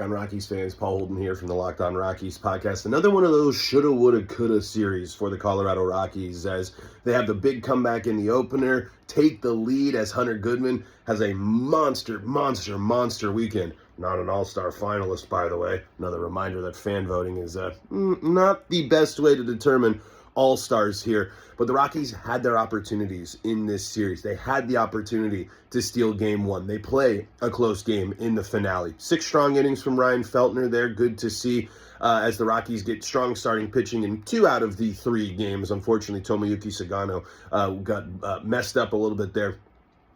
On Rockies fans, Paul Holden here from the Locked On Rockies podcast. Another one of those shoulda, woulda, coulda series for the Colorado Rockies as they have the big comeback in the opener, take the lead as Hunter Goodman has a monster weekend. Not an all-star finalist, by the way. Another reminder that fan voting is not the best way to determine all-stars here. But the Rockies had their opportunities in this series. They had the opportunity to steal game one. They play a close game in the finale. 6 strong innings from Ryan Feltner there. Good to see as the Rockies get strong starting pitching in 2 out of the 3 games. Unfortunately, Tomoyuki Sagano got messed up a little bit there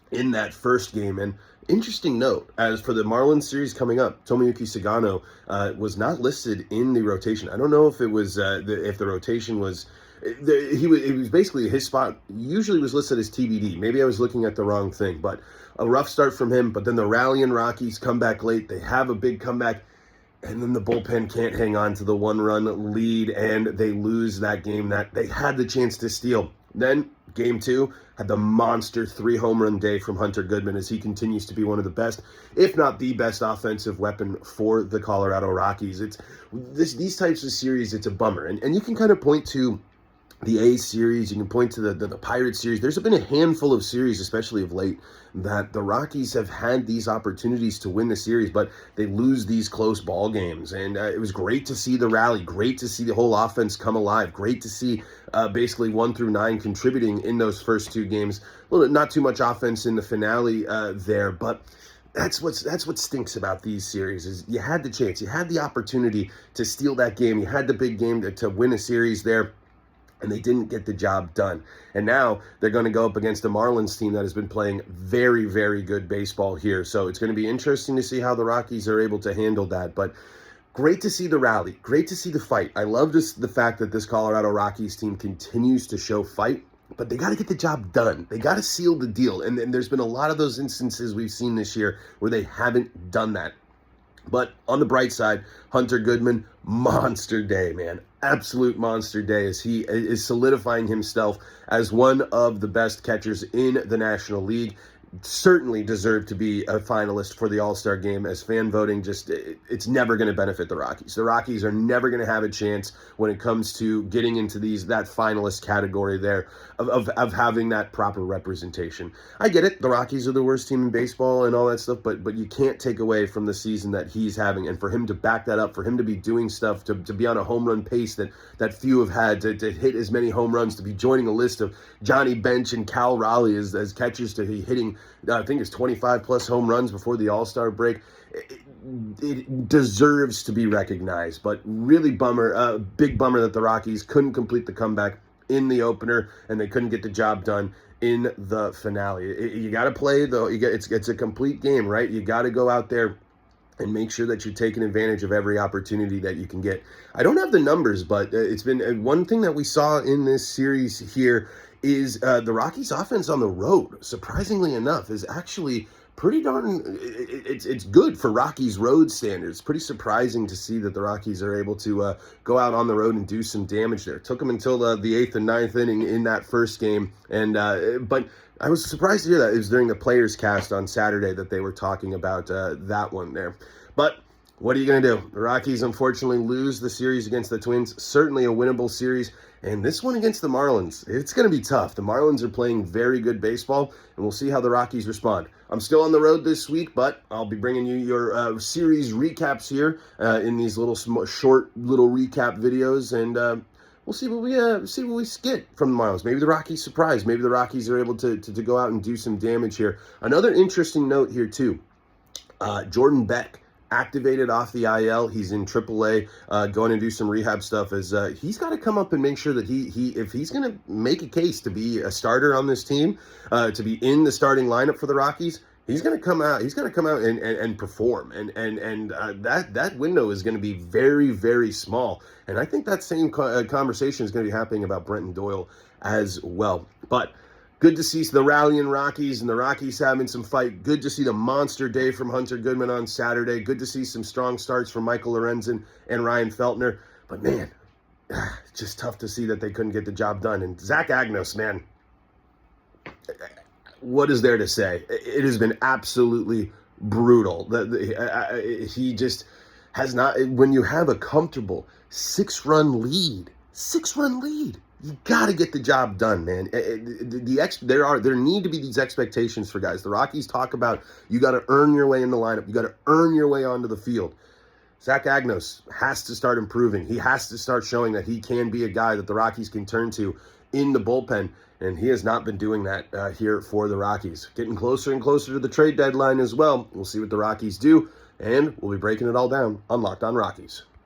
in that first game. And interesting note, as for the Marlins series coming up, Tomoyuki Sagano was not listed in the rotation. I don't know if it was if the rotation was. It was basically his spot usually was listed as TBD. Maybe I was looking at the wrong thing, but a rough start from him. But then the rallying Rockies come back late. They have a big comeback, and then the bullpen can't hang on to the 1-run lead, and they lose that game that they had the chance to steal. Then game 2 had the monster 3 home run day from Hunter Goodman as he continues to be one of the best, if not the best offensive weapon for the Colorado Rockies. It's these types of series, it's a bummer. And you can kind of point to the A series, you can point to the Pirates series. There's been a handful of series, especially of late, that the Rockies have had these opportunities to win the series, but they lose these close ball games. And it was great to see the rally, great to see the whole offense come alive, great to see basically 1 through 9 contributing in those first 2 games. Well, not too much offense in the finale there, but that's what stinks about these series is you had the chance, you had the opportunity to steal that game, you had the big game to win a series there, and they didn't get the job done. And now they're going to go up against a Marlins team that has been playing very, very good baseball here. So it's going to be interesting to see how the Rockies are able to handle that. But great to see the rally. Great to see the fight. I love the fact that this Colorado Rockies team continues to show fight. But they got to get the job done. They got to seal the deal. And there's been a lot of those instances we've seen this year where they haven't done that. But on the bright side, Hunter Goodman, monster day, man. Absolute monster day as he is solidifying himself as one of the best catchers in the National League. Certainly deserved to be a finalist for the All-Star game as fan voting it's never going to benefit the Rockies. The Rockies are never going to have a chance when it comes to getting into that finalist category there of having that proper representation. I get it. The Rockies are the worst team in baseball and all that stuff, but you can't take away from the season that he's having, and for him to back that up, for him to be doing stuff, to be on a home run pace that few have had, to hit as many home runs, to be joining a list of Johnny Bench and Cal Raleigh as catchers, to be hitting I think it's 25 plus home runs before the All-Star break. It deserves to be recognized, but really big bummer that the Rockies couldn't complete the comeback in the opener and they couldn't get the job done in the finale. You got to play though. It's a complete game, right? You got to go out there and make sure that you're taking advantage of every opportunity that you can get. I don't have the numbers, but it's been one thing that we saw in this series here is the Rockies' offense on the road, surprisingly enough, is actually pretty darn, it's good for Rockies road standards. Pretty surprising to see that the Rockies are able to go out on the road and do some damage there. It took them until the 8th and 9th inning in that first game, and but I was surprised to hear that. It was during the Players Cast on Saturday that they were talking about that one there. But what are you going to do? The Rockies, unfortunately, lose the series against the Twins. Certainly a winnable series. And this one against the Marlins, it's going to be tough. The Marlins are playing very good baseball, and we'll see how the Rockies respond. I'm still on the road this week, but I'll be bringing you your series recaps here in these short little recap videos, and we'll see what we get from the Marlins. Maybe the Rockies surprise. Maybe the Rockies are able to go out and do some damage here. Another interesting note here too. Jordan Beck activated off the IL. He's in AAA, going to do some rehab stuff. As he's got to come up and make sure that he if he's going to make a case to be a starter on this team, to be in the starting lineup for the Rockies, he's going to come out. He's going to come out and perform. And that window is going to be very, very small. And I think that same conversation is going to be happening about Brenton Doyle as well. But good to see the rallying Rockies and the Rockies having some fight. Good to see the monster day from Hunter Goodman on Saturday. Good to see some strong starts from Michael Lorenzen and Ryan Feltner. But man, it's just tough to see that they couldn't get the job done. And Zach Agnos, man, what is there to say? It has been absolutely brutal. He just has not, when you have a comfortable 6-run lead, you got to get the job done, man. There need to be these expectations for guys. The Rockies talk about you got to earn your way in the lineup. You got to earn your way onto the field. Zach Agnos has to start improving. He has to start showing that he can be a guy that the Rockies can turn to in the bullpen, and he has not been doing that here for the Rockies. Getting closer and closer to the trade deadline as well. We'll see what the Rockies do, and we'll be breaking it all down on Locked On Rockies.